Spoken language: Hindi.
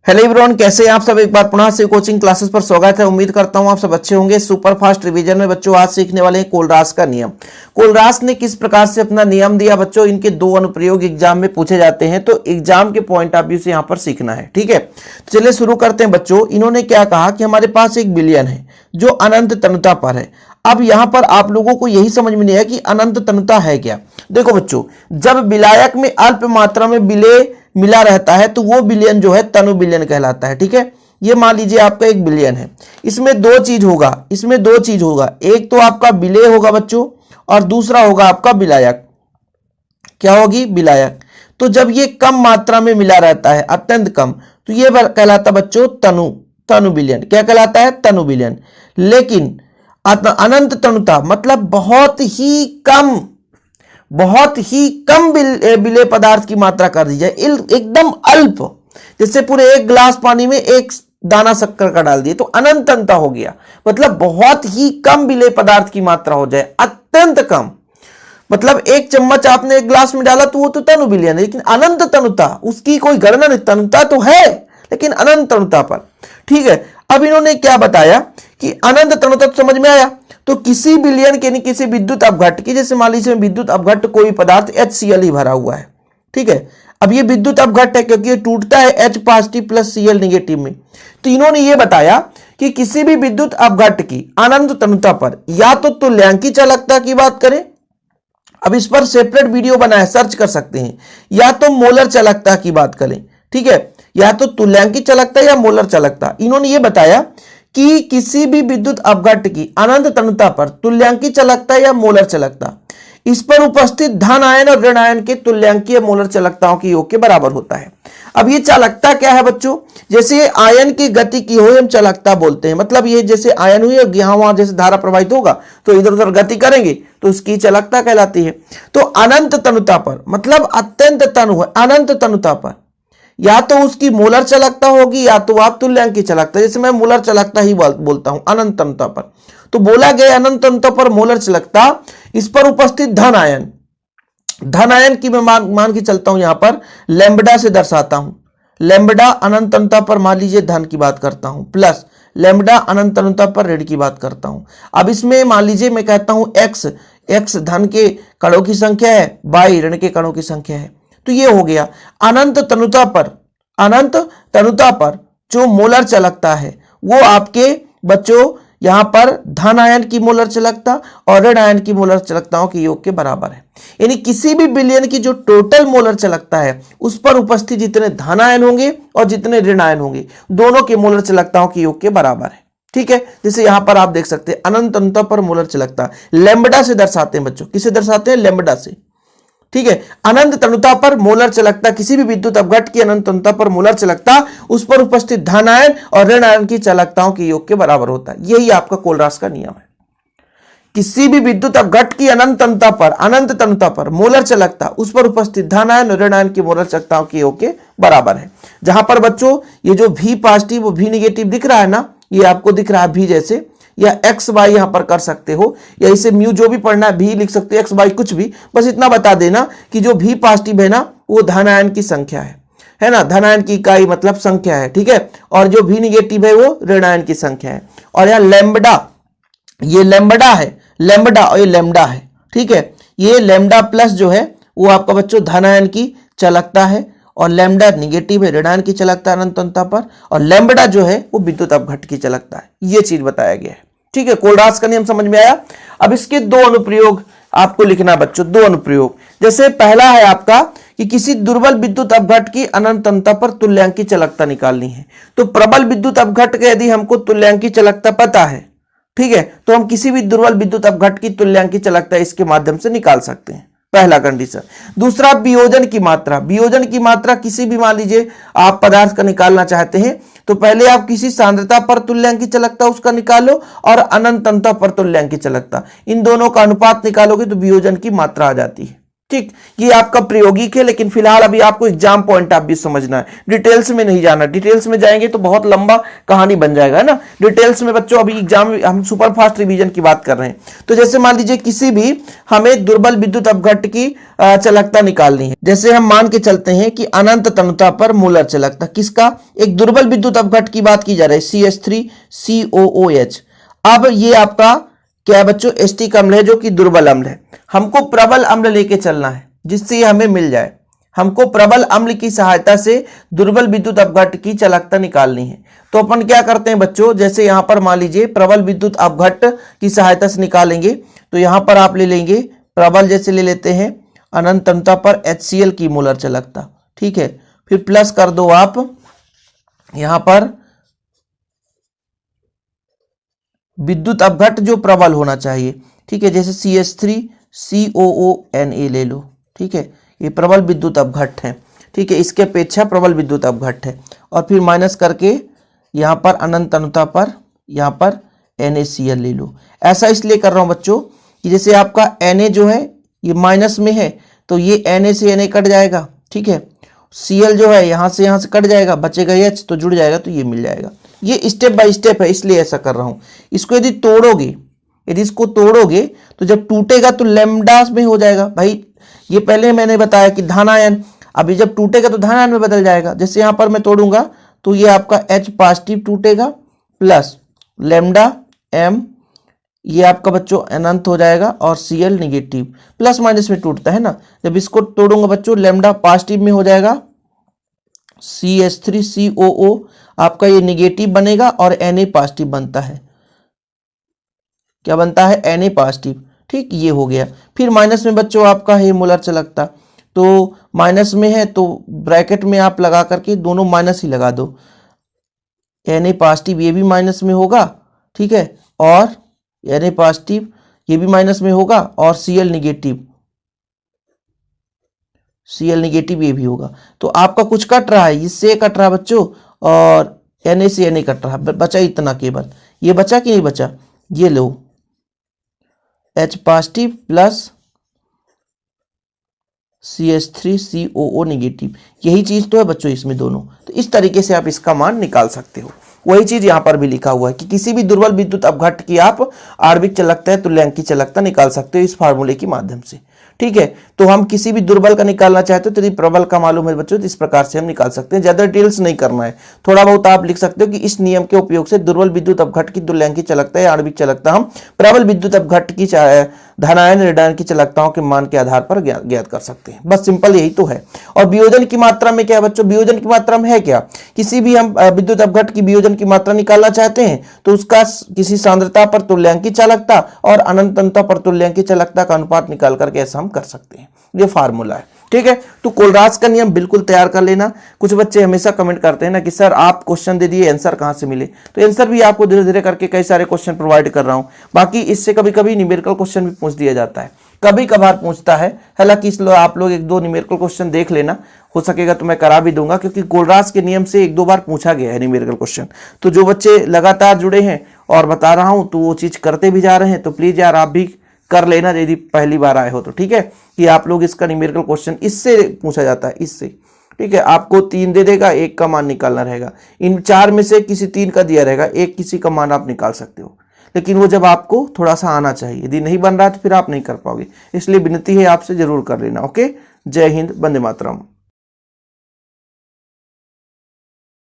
हेलो एवरीवन, कैसे हैं आप सब। एक बार पुनः से कोचिंग क्लासेस पर स्वागत है। उम्मीद करता हूं आप सब अच्छे होंगे। सुपर फास्ट रिवीजन में बच्चों आज सीखने वाले हैं कोलरास का नियम। कोलरास ने किस प्रकार से अपना नियम दिया बच्चों, इनके दो अनुप्रयोग एग्जाम में पूछे जाते हैं, तो एग्जाम के पॉइंट ऑफ व्यू से यहाँ पर सीखना है। ठीक है, तो चलिए शुरू करते हैं बच्चों। इन्होंने क्या कहा कि हमारे पास एक बिलियन है जो अनंत तनुता पर है। अब यहां पर आप लोगों को यही समझ में नहीं है कि अनंत तनुता है क्या। देखो बच्चों, जब विलायक में अल्प मात्रा में विलेय मिला रहता है तो वो बिलियन जो है तनु बिलियन कहलाता है। ठीक है, ये मान लीजिए आपका एक बिलियन है, इसमें दो चीज होगा, एक तो आपका विलेय होगा बच्चों और दूसरा होगा आपका विलायक। क्या होगी? विलायक। तो जब ये कम मात्रा में मिला रहता है, अत्यंत कम, तो ये कहलाता बच्चों तनु बिलियन। क्या कहलाता है? तनु बिलियन। लेकिन अनंत तनुता मतलब बहुत ही कम विलेय पदार्थ की मात्रा कर दी जाए, एकदम अल्प, जैसे पूरे एक गिलास पानी में एक दाना शक्कर का डाल दिए तो अनंत तनुता हो गया। मतलब बहुत ही कम विलेय पदार्थ की मात्रा हो जाए, अत्यंत कम। मतलब एक चम्मच आपने एक गिलास में डाला तो वो तो तनु बिलियन है, लेकिन अनंत तनुता उसकी कोई गणना नहीं। तनुता तो है लेकिन अनंत तनुता पर। ठीक है, अब इन्होंने क्या बताया कि अनंत तनुता तो समझ में आया। तो किसी बिलियन के नहीं, किसी विद्युत अपघट्ट की, जैसे मान लीजिए विद्युत अपघट्ट कोई पदार्थ HCl ही भरा हुआ है। ठीक है, अब ये विद्युत अपघट्ट है क्योंकि ये टूटता है H positive plus Cl negative में। तो इन्होंने ये बताया कि किसी भी विद्युत अपघट्ट की अनंत तनुता पर या तो तुल्यांकी चालकता की बात करें, अब इस पर सेपरेट वीडियो बना है, सर्च कर सकते हैं, या तो मोलर चालकता की बात करें। ठीक है, या तो तुल्यांकी चालकता या मोलर चालकता। इन्होंने ये बताया कि किसी भी विद्युत अपघट्ट की अनंत तनुता पर तुल्यांकी चालकता या मोलर चालकता, इस पर उपस्थित धन आयन और ऋण आयन के तुल्यांकीय मोलर चालकताओं के योग के बराबर होता है। अब ये चालकता क्या है बच्चों? जैसे आयन की गति की हो हम चालकता बोलते हैं। मतलब ये जैसे आयन हुई और यहां वहां जैसे धारा प्रवाहित होगा तो इधर उधर गति करेंगे तो उसकी चालकता कहलाती है। तो अनंत तनुता पर मतलब अत्यंत तनु है, अनंत तनुता पर या तो उसकी मोलर चालकता होगी या तो आप तुल्यांकी चालकता, जैसे मैं मोलर चालकता ही बोलता हूं अनंत तनुता पर। तो बोला गया अनंत तनुता पर मोलर चालकता, इस पर उपस्थित धन आयन की मैं मान के चलता हूं, यहां पर लैम्बडा से दर्शाता हूं। लैम्बडा अनंत तनुता पर मान लीजिए धन की बात करता हूं, प्लस लैम्बडा अनंत तनुता पर ऋण की बात करता हूं। अब इसमें मान लीजिए मैं कहता हूं x धन के कणों की संख्या है, y ऋण के कणों की संख्या है। तो ये हो गया अनंत तनुता पर जो मोलर चालकता है वो आपके बच्चों यहां पर धन आयन की मोलर चालकता और ऋण आयन की मोलर चालकताओं के योग के बराबर है। यानी किसी भी बिलियन की जो टोटल मोलर चालकता है उस पर उपस्थित जितने धन आयन होंगे और जितने ऋण आयन होंगे दोनों के मोलर चालकताओं के योग के बराबर है। ठीक है, जैसे यहां पर आप देख सकते हैं अनंत तनुता पर मोलर चालकता लैम्बडा से दर्शाते हैं बच्चों। किसे दर्शाते हैं? लैम्बडा से। ठीक है, अनंत तनुता पर मोलर चालकता, किसी भी विद्युत अपघट्ट की अनंत तनुता पर मोलर चालकता उस पर उपस्थित धन आयन और ऋण आयन की चालकताओं के योग के बराबर होता है। यही आपका कोलरास का नियम है। किसी भी विद्युत अपघट्ट की अनंत तनुता पर मोलर चालकता उस पर उपस्थित धन आयन और ऋण आयन की मोलर चालकताओं के योग के बराबर है। जहां पर बच्चों ये जो V पॉजिटिव और V निगेटिव दिख रहा है ना, ये आपको दिख रहा है V जैसे, या एक्स वाई यहां पर कर सकते हो, या इसे म्यू जो भी पढ़ना है भी लिख सकते हो, एक्स वाई कुछ भी, बस इतना बता देना कि जो भी पॉजिटिव है ना वो धन आयन की संख्या है ना, धन आयन की इकाई मतलब संख्या है। ठीक है, और जो भी निगेटिव है वो ऋण आयन की संख्या है। और यहाँ लैम्बडा, ये लैम्बडा है, लैम्बडा और ये लैम्बडा है। ठीक है, ये लैम्बडा प्लस जो है वो आपका बच्चों धन आयन की चालकता है और लैम्बडा निगेटिव है ऋण आयन की चालकता अनंत तनुता पर, और लैम्बडा जो है वो विद्युत अपघट्ट की चालकता है। ये चीज बताया गया है। ठीक है, कोलरास का नियम समझ में आया। अब इसके दो अनुप्रयोग आपको लिखना बच्चों, दो अनुप्रयोग। जैसे पहला है आपका कि किसी दुर्बल विद्युत अपघट्ट की अनंत तनुता पर तुल्यांकी चालकता निकालनी है। तो प्रबल विद्युत अपघट्ट के यदि हमको तुल्यांकी चालकता पता है, ठीक है, तो हम किसी भी दुर्बल विद्युत अपघट्ट की तुल्यांकी चालकता इसके माध्यम से निकाल सकते हैं, पहला कंडीशन। दूसरा वियोजन की मात्रा किसी भी मान लीजिए आप पदार्थ का निकालना चाहते हैं तो पहले आप किसी सांद्रता पर तुल्यांकी चालकता उसका निकालो और अनंत तनुता पर तुल्यांकी चालकता, इन दोनों का अनुपात निकालोगे तो वियोजन की मात्रा आ जाती है। ठीक, ये आपका प्रायोगिक है, लेकिन फिलहाल अभी आपको एग्जाम पॉइंट आप भी समझना है, डिटेल्स में नहीं जाना। डिटेल्स में जाएंगे तो बहुत लंबा कहानी बन जाएगा, है ना। डिटेल्स में बच्चों अभी एग्जाम, हम सुपर फास्ट रिवीजन की बात कर रहे हैं। तो जैसे मान लीजिए किसी भी हमें दुर्बल विद्युत अपघट्ट की चालकता निकालनी है। जैसे हम मान के चलते हैं कि अनंत तनुता पर मोलर चालकता किसका, एक दुर्बल विद्युत अपघट्ट की बात की जा रही है, CH3COOH। अब ये आपका क्या है बच्चों, एस्टिक अम्ल है जो कि दुर्बल अम्ल है। हमको प्रबल अम्ल लेके चलना है जिससे ये हमें मिल जाए। हमको प्रबल अम्ल की सहायता से दुर्बल विद्युत अपघट्ट की चालकता निकालनी है। तो अपन क्या करते हैं बच्चों, जैसे यहां पर मान लीजिए प्रबल विद्युत अपघट्ट की सहायता से निकालेंगे, तो यहां पर आप ले लेंगे प्रबल, जैसे ले लेते हैं अनंत तनुता पर HCl की मोलर चालकता, ठीक है। फिर प्लस कर दो आप यहां पर विद्युत अपघट्ट जो प्रबल होना चाहिए, ठीक है, जैसे CH3COONA ले लो, ठीक है, ये प्रबल विद्युत अपघट्ट है, ठीक है, इसके अपेक्षा प्रबल विद्युत अपघट्ट है। और फिर माइनस करके यहाँ पर अनंत तनुता पर यहाँ पर NaCl ले लो। ऐसा इसलिए कर रहा हूँ बच्चों कि जैसे आपका Na जो है ये माइनस में है, तो ये Na से Na कट जाएगा, ठीक है, Cl जो है यहाँ से कट जाएगा, बचेगा H, तो जुड़ जाएगा, तो ये मिल जाएगा। ये स्टेप बाय स्टेप है, इसलिए ऐसा कर रहा हूं। इसको यदि तोड़ोगे, यदि इसको तोड़ोगे तो जब टूटेगा तो लैम्डा में हो जाएगा। भाई ये पहले मैंने बताया कि धनायन, अभी जब टूटेगा तो धनायन में बदल जाएगा। जैसे यहां पर मैं तोड़ूंगा तो ये आपका H पॉजिटिव टूटेगा प्लस लैम्डा M, ये आपका बच्चों अनंत हो जाएगा, और Cl निगेटिव, प्लस माइनस में टूटता है ना। जब इसको तोड़ूंगा बच्चों लैम्डा पॉजिटिव में हो जाएगा, CH3COO आपका ये निगेटिव बनेगा और Na पॉजिटिव बनता है। क्या बनता है, Na पॉजिटिव, ठीक, ये हो गया। फिर माइनस में बच्चों आपका है मोलर चालकता, तो माइनस में है तो ब्रैकेट में आप लगा करके दोनों माइनस ही लगा दो। Na पॉजिटिव ये भी माइनस में होगा, ठीक है, और Na पॉजिटिव ये भी माइनस में होगा, और Cl निगेटिव ये भी होगा। तो आपका कुछ कट रहा है, इससे कट रहा है बच्चों, और Na से Na कट रहा है, बचा इतना केवल। ये बचा कि नहीं बचा, ये लो H positive plus CH3COO negative, यही चीज तो है बच्चों इसमें दोनों। तो इस तरीके से आप इसका मान निकाल सकते हो। वही चीज यहां पर भी लिखा हुआ है कि किसी भी दुर्बल विद्युत अपघट्ट की आप आणविक चालकता है तुल्यांक की चालकता निकाल सकते हो इस फार्मूले के माध्यम से, ठीक है। तो हम किसी भी दुर्बल का निकालना चाहते हो तो यदि प्रबल का मालूम है बच्चों तो इस प्रकार से हम निकाल सकते हैं। ज्यादा डिटेल्स नहीं करना है, थोड़ा बहुत आप लिख सकते हो कि इस नियम के उपयोग से दुर्बल विद्युत अपघट्ट की तुल्यांकी चालकता या आणविक चालकता हम प्रबल विद्युत अपघट्ट की धनायन ऋणायन की चालकताओं के मान के आधार पर ज्ञात कर सकते हैं। बस सिंपल यही तो है। और वियोजन की मात्रा में क्या है बच्चों, वियोजन की मात्रा में है क्या, किसी भी हम विद्युत अपघट्ट की वियोजन की मात्रा निकालना चाहते हैं तो उसका किसी सांद्रता पर तुल्यांकी चालकता और अनंत तनुता पर तुल्यांकी चालकता का अनुपात निकाल करके ऐसा हम कर सकते हैं। ये फार्मूला है, ठीक है। तो कोलराज का नियम बिल्कुल तैयार कर लेना। कुछ बच्चे हमेशा कमेंट करते हैं ना कि सर आप क्वेश्चन दे दिए, आंसर कहां से मिले, तो आंसर भी आपको धीरे धीरे करके कई सारे क्वेश्चन प्रोवाइड कर रहा हूं। बाकी इससे कभी कभी न्यूमेरिकल क्वेश्चन भी पूछ दिया जाता है, कभी कभार पूछता है। हालांकि इसलिए आप लोग एक दो न्यूमेरिकल क्वेश्चन देख लेना, हो सकेगा तो मैं करा भी दूंगा, क्योंकि कोलराज के नियम से एक दो बार पूछा गया है न्यूमेरिकल क्वेश्चन। तो जो बच्चे लगातार जुड़े हैं और बता रहा हूं तो वो चीज करते भी जा रहे हैं, तो प्लीज यार आप भी कर लेना यदि पहली बार आए हो तो, ठीक है। कि आप लोग इसका न्यूमेरिकल क्वेश्चन इससे पूछा जाता है, इससे, ठीक है। आपको 3 दे देगा, 1 का मान निकालना रहेगा। इन 4 में से किसी 3 का दिया रहेगा, एक किसी का मान आप निकाल सकते हो, लेकिन वो जब आपको थोड़ा सा आना चाहिए। यदि नहीं बन रहा है तो फिर आप नहीं कर पाओगे। इसलिए विनती है आपसे, जरूर कर लेना। ओके, जय हिंद, वंदे मातरम।